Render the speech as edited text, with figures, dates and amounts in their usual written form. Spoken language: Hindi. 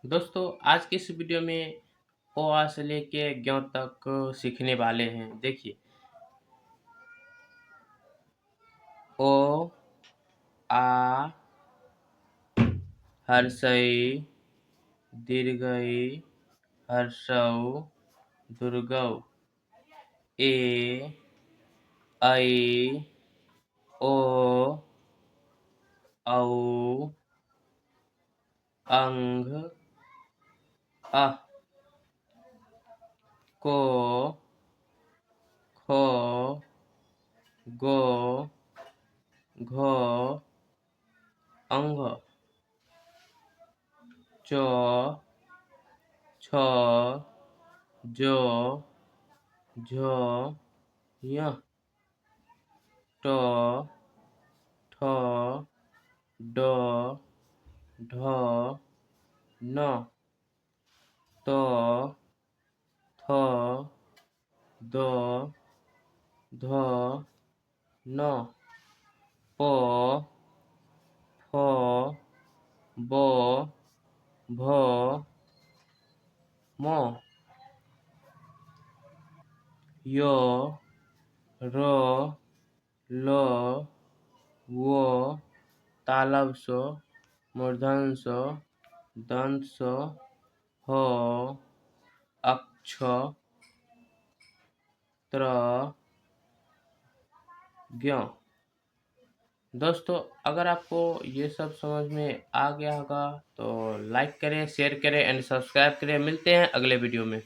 दोस्तों आज की इस वीडियो में ओ आ से लेके ज्ञ तक सीखने वाले हैं। देखिए ओ आ हर्षई दीर्घई हर्षौ दुर्गौ ए ऐ ओ औ अंग अः को खो गो घो अंघ चो छो जो झो य टो ठो डो ढो न तो थो दो धो न पो फो बो भो मो यो रो लो वो तालब सो मूर्धन सो दंत सो हो अक्ष त्र ज्ञ। दोस्तों अगर आपको ये सब समझ में आ गया होगा तो लाइक करें, शेयर करें एंड सब्सक्राइब करें। मिलते हैं अगले वीडियो में।